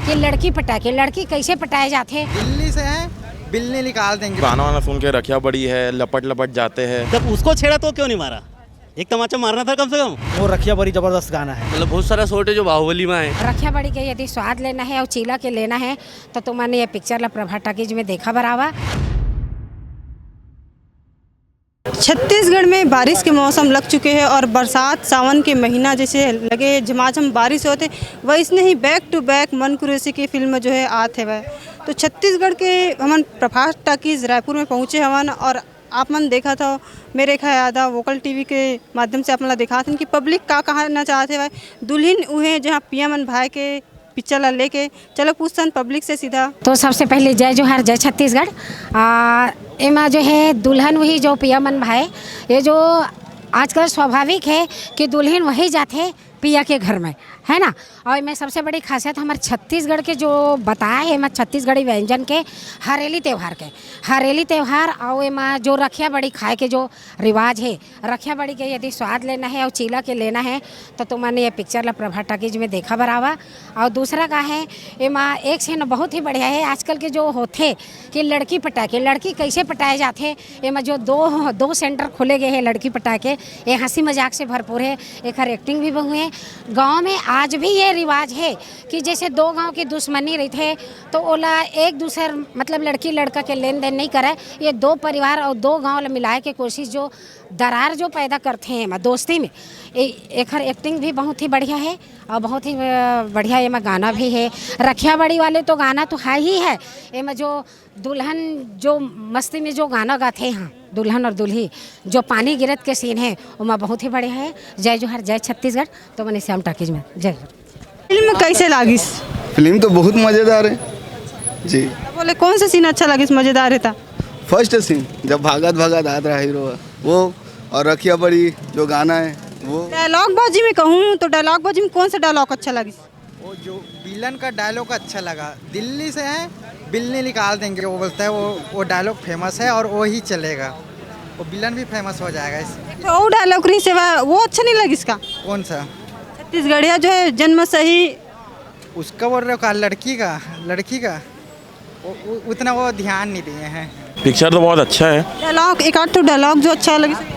कि लड़की पटा के लड़की कैसे पटाए जाते। दिल्ली से है, बिल्ली निकाल देंगे। गाना वाना सुन के रखिया बड़ी है, लपट लपट जाते हैं। जब उसको छेड़ा तो क्यों नहीं मारा? एक तमाचा मारना था कम से कम। वो रखिया बड़ी जबरदस्त गाना है। मतलब बहुत सारा शॉट है जो बाहुबली में है। रखिया बड़ी के यदि स्वाद लेना है और चीला के लेना है तो तुमने ये पिक्चर ला प्रभा टाकीज में देखा बरावा। छत्तीसगढ़ में बारिश के मौसम लग चुके हैं और बरसात सावन के महीना जैसे लगे झमाझम बारिश होते वैसने ही बैक टू बैक मन कुरैशी की फिल्म जो है आते है। तो छत्तीसगढ़ के हमन प्रभास टाकीज रायपुर में पहुँचे हवन और आप मन देखा था मेरे ख्याल यादा वोकल टीवी के माध्यम से अपना दिखा था कि पब्लिक का कहना चाहते हैं दुल्हन उहे जहाँ पिया मन भाई के पिक्चर ला लेके चलो पूछता पब्लिक से सीधा। तो सबसे पहले जय जोहार जय छत्तीसगढ़। एमा जो है दुल्हन वही जो पिया मन भाई ये जो आजकल स्वाभाविक है कि दुल्हन वही जाते पिया के घर में है ना। और मैं सबसे बड़ी खासियत हमारे छत्तीसगढ़ के जो बताया है मैं छत्तीसगढ़ी व्यंजन के हरेली त्यौहार और एमा जो रखिया बड़ी खाए के जो रिवाज है रखिया बड़ी के यदि स्वाद लेना है और चीला के लेना है तो तुमने ये पिक्चर ला प्रभा टाकीज में देखा बरावा। और दूसरा का है एमा एक से न बहुत ही बढ़िया है आजकल के जो होते कि लड़की पटा के लड़की कैसे पटाए जाते। एमा जो दो सेंटर खोले गए हैं लड़की पटा के ये हंसी मजाक से भरपूर है। एक एक्टिंग भी बहु है। गाँव में आज भी ये रिवाज है कि जैसे दो गांव की दुश्मनी रही थे तो ओला एक दूसरे मतलब लड़की लड़का के लेन देन नहीं करे। ये दो परिवार और दो गांव मिलाए के कोशिश जो दरार जो पैदा करते हैं दोस्ती में एक एक्टिंग भी बहुत ही बढ़िया है और बहुत ही बढ़िया एमा गाना भी है। रखिया बड़ी वाले तो गाना तो है ही है। एमा जो दुल्हन जो मस्ती में जो गाना गाते हैं दुल्हन और दुल्ही जो पानी गिरत के सीन है वो बहुत ही बढ़िया है। जय जोहार जय छत्तीसगढ़। तो मैंने श्याम टाकीज में जय। फिल्म कैसे लागिस? फिल्म तो बहुत मज़ेदार है जी। बोले कौन सा सीन अच्छा लगिस मज़ेदार है था? फर्स्ट सीन जब भागत आत रहा हीरो वो और रखिया बड़ी जो गाना है वो। डायलॉग बाजी में कहूँ तो डायलॉग बाजी में कौन सा डायलॉग अच्छा लगिस? वो जो विलन का डायलॉग अच्छा लगा, दिल्ली से है, बिल्ली निकाल देंगे वो बोलता है। वो डायलॉग फेमस है और वो ही चलेगा। वो विलन भी फेमस हो जाएगा इससे। तो वो डायलॉग नहीं से वो अच्छा नहीं लगी इसका? कौन सा? छत्तीसगढ़िया जो है जन्म सही उसका बोल रहे हो का लड़की का उतना वो ध्यान नहीं दिए हैं। पिक्चर तो बहुत अच्छा है। डायलॉग एक आध तो डायलॉग जो अच्छा लगे।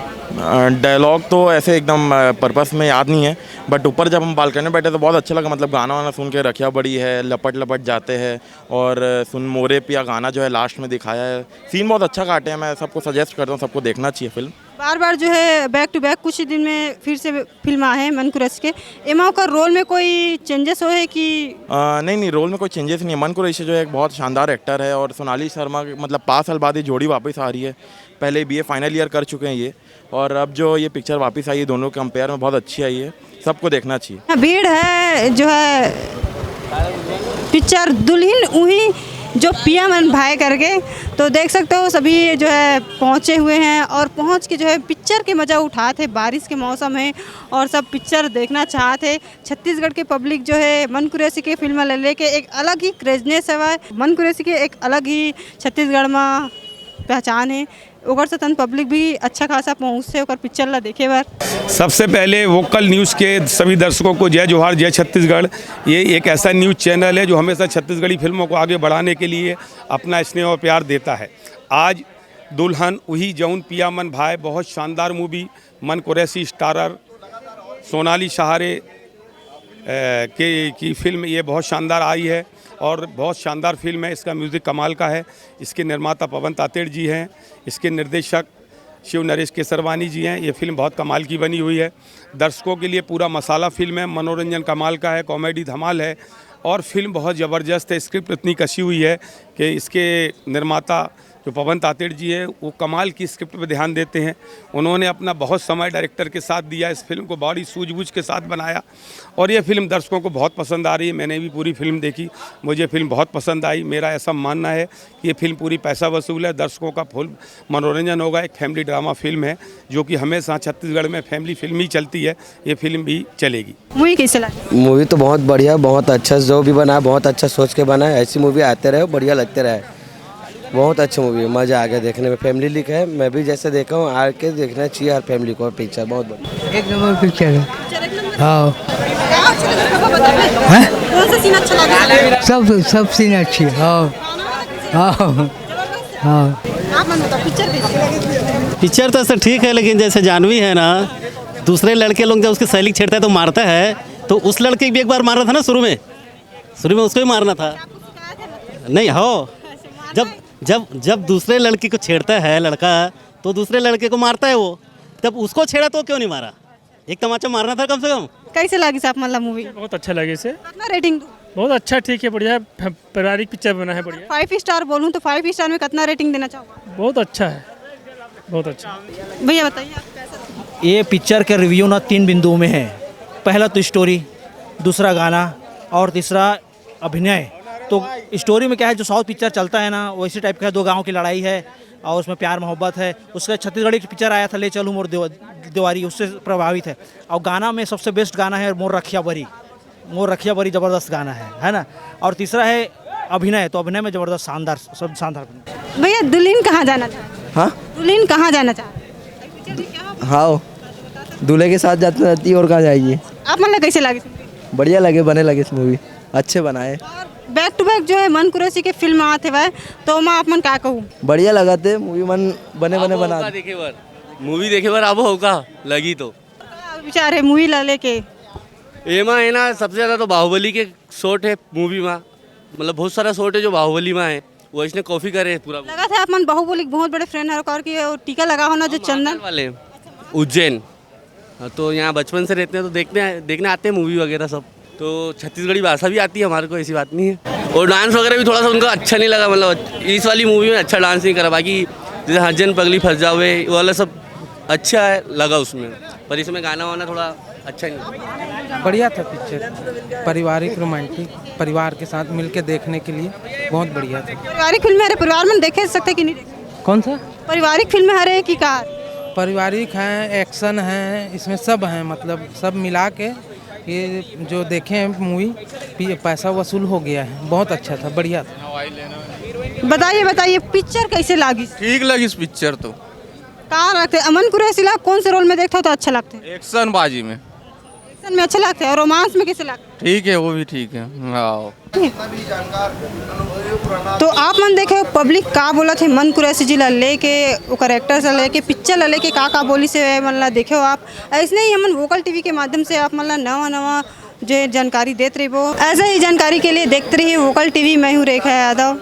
डायलॉग तो ऐसे एकदम पर्पस में याद नहीं है बट ऊपर जब हम बालकनी में बैठे तो बहुत अच्छा लगा। मतलब गाना वाना सुन के रखिया बड़ी है, लपट लपट जाते हैं और सुन मोरे पिया गाना जो है लास्ट में दिखाया है। सीन बहुत अच्छा काटे हैं। मैं सबको सजेस्ट करता हूँ, सबको देखना चाहिए फिल्म। बार जो है बैक टू बैक कुछ ही दिन में फिर से फिल्म आए हैं मन कुरैशी के। एमा का रोल में कोई चेंजेस हो है कि नहीं रोल में कोई चेंजेस नहीं है। मन कुरैशी जो है एक बहुत शानदार एक्टर है और सोनाली शर्मा मतलब 5 साल बाद ये जोड़ी वापस आ रही है। पहले BA फाइनल ईयर कर चुके हैं ये और अब जो ये पिक्चर वापस आई है दोनों के कंपेयर में बहुत अच्छी आई है। सबको देखना चाहिए। भीड़ है जो है पिक्चर दुल्हन उही जो पिया मन भाई करके तो देख सकते हो सभी जो है पहुँचे हुए हैं और पहुँच के जो है पिक्चर के मज़ा उठाते। बारिश के मौसम है और सब पिक्चर देखना चाहते। छत्तीसगढ़ के पब्लिक जो है मन कुरैशी के फिल्म ले लेके एक अलग ही क्रेजनेस है। मन कुरैशी के एक अलग ही छत्तीसगढ़ में पहचान है। ओकर से तन पब्लिक भी अच्छा खासा पहुँचते ओकर पिक्चर ला देखे बार। सबसे पहले वोकल न्यूज़ के सभी दर्शकों को जय जोहार जय छत्तीसगढ़। ये एक ऐसा न्यूज़ चैनल है जो हमेशा छत्तीसगढ़ी फिल्मों को आगे बढ़ाने के लिए अपना स्नेह और प्यार देता है। आज दुल्हन उही जौन पिया मन भाई बहुत शानदार मूवी मन कुरैशी स्टारर सोनाली सहारे की फिल्म ये बहुत शानदार आई है और बहुत शानदार फिल्म है। इसका म्यूज़िक कमाल का है। इसके निर्माता पवन तातेड़ जी हैं। इसके निर्देशक शिव नरेश केसरवानी जी हैं। ये फिल्म बहुत कमाल की बनी हुई है। दर्शकों के लिए पूरा मसाला फिल्म है। मनोरंजन कमाल का है, कॉमेडी धमाल है और फिल्म बहुत ज़बरदस्त है। स्क्रिप्ट इतनी कसी हुई है कि इसके निर्माता जो पवन तातेड़ जी है वो कमाल की स्क्रिप्ट पर ध्यान देते हैं। उन्होंने अपना बहुत समय डायरेक्टर के साथ दिया। इस फिल्म को बड़ी सूझबूझ के साथ बनाया और ये फिल्म दर्शकों को बहुत पसंद आ रही है। मैंने भी पूरी फिल्म देखी, मुझे फिल्म बहुत पसंद आई। मेरा ऐसा मानना है कि ये फिल्म पूरी पैसा वसूल है। दर्शकों का फुल मनोरंजन होगा। एक फैमिली ड्रामा फिल्म है जो कि हमेशा छत्तीसगढ़ में फैमिली फिल्म ही चलती है। ये फिल्म भी चलेगी। मूवी कैसे लगी? मूवी तो बहुत बढ़िया, बहुत अच्छा जो भी बना बहुत अच्छा सोच के बना है। ऐसी मूवी आते रहे, बढ़िया लगते रहे। बहुत अच्छी मूवी है, मज़ा आ गया देखने में। फैमिली लिखा है, मैं भी जैसे देखा हूँ आके देखना चाहिए हर फैमिली को। पिक्चर बहुत बढ़िया, एक नंबर पिक्चर है। हाँ कौन सा सीन अच्छा लगा? सब सीन अच्छी है। हाँ हाँ हाँ। आप मन बताओ पिक्चर कैसी? पिक्चर तो ऐसे ठीक है, लेकिन जैसे जानवी है ना, दूसरे लड़के लोग जब उसके सैलिक छेड़ता है तो मारता है, तो उस लड़के को भी एक बार मारना था ना शुरू में उसको ही मारना था। नहीं हो, जब दूसरे लड़के को छेड़ता है लड़का, तो दूसरे लड़के को मारता है वो, जब उसको छेड़ा तो क्यों नहीं मारा? एक तमाचा मारना था कम से कम। कैसे लगी साहब मतलब मूवी? बहुत अच्छा लगे इसे। कितना रेटिंग? बहुत अच्छा, ठीक है, बढ़िया है, पारिवारिक पिक्चर बना है, बढ़िया। 5 स्टार बोलूँ तो 5 स्टार में कितना रेटिंग देना चाहोगे? बहुत अच्छा है, बहुत अच्छा। भैया बताइए आप कैसा लगा? ये पिक्चर के रिव्यू ना 3 बिंदुओं में है। पहला तो स्टोरी, दूसरा गाना और तीसरा अभिनय। तो स्टोरी में क्या है, जो साउथ पिक्चर चलता है ना वैसी टाइप का है। 2 गाँव की लड़ाई है और उसमें प्यार मोहब्बत है। उसका छत्तीसगढ़ी पिक्चर आया था ले चलूँ मोर देवारी, उससे प्रभावित है। और गाना में सबसे बेस्ट गाना है मोर रखिया बरी ज़बरदस्त गाना है ना। और तीसरा है अभिनय, तो अभिनय में ज़बरदस्त शानदार, सब शानदार। भैया दुल्हन कहाँ जाना चाहती? हाँ दुल्हन कहाँ जाना चाहती? हाँ, दूल्हे के साथ जाती रहती है और कहाँ जाएगी। आप मतलब कैसे लगे? बढ़िया लगे, बने लगे इस मूवी, अच्छे बनाए। बैक टू बैक जो है मन कुरैशी के फिल्म आते हुए, तो मैं आप मन क्या कहूँ? बढ़िया लगा थे मूवी, मन बने बना। मूवी देखे बार अब होगा लगी तो विचार है मूवी ला लेके? एमा है ना, सबसे ज़्यादा तो बाहुबली के शॉट है मूवी में, मतलब बहुत सारा शॉट है जो बाहुबली में है, वो इसने कॉपी करे है पूरा। लगा था आप मन बाहुबली के बहुत बड़े फ्रेंड है और कि टीका लगा होना जो चंदन वाले उज्जैन, तो यहाँ बचपन से रहते हैं तो देखने आते हैं मूवी वगैरह सब। तो छत्तीसगढ़ी भाषा भी आती है हमारे को, ऐसी बात नहीं है। और डांस वगैरह भी थोड़ा सा उनका अच्छा नहीं लगा, मतलब इस वाली मूवी में अच्छा डांस नहीं करा। बाकी जैसे हजन पगली फंस जावे वो वाला सब अच्छा है लगा उसमें, पर इसमें गाना वाना थोड़ा अच्छा नहीं। बढ़िया था पिक्चर, पारिवारिक रोमांटिक, परिवार के साथ मिलकर देखने के लिए बहुत बढ़िया था। पारिवारिक फिल्म हरे परिवार में देखे सकते कि नहीं देखे? कौन सा? पारिवारिक फिल्म हरे की कार पारिवारिक हैं, एक्शन हैं, इसमें सब हैं, मतलब सब मिला के ये जो देखे हैं मूवी, पैसा वसूल हो गया है। बहुत अच्छा था, बढ़िया था। बताइए पिक्चर कैसे लगी? ठीक लगी इस पिक्चर तो। कहाँ लगते अमन कुरैशी कौन से रोल में देखते हो तो अच्छा लगता है? एक्शन बाजी में। एक्शन में अच्छा लगता है और रोमांस में कैसे लगता है? ठीक है, वो भी ठीक है। हाँ। तो आप मन देखे पब्लिक का बोला थे मन कुरैशी जी ला लेके ओकर एक्टर से लेके पिक्चर ला लेके का बोली से मतलब देखे हो आप। ऐसे ही हमन वोकल टीवी के माध्यम से आप मतलब नवा जो जानकारी देते रही वो, ऐसे ही जानकारी के लिए देखते रहिए वोकल टीवी। मैं हूँ रेखा यादव।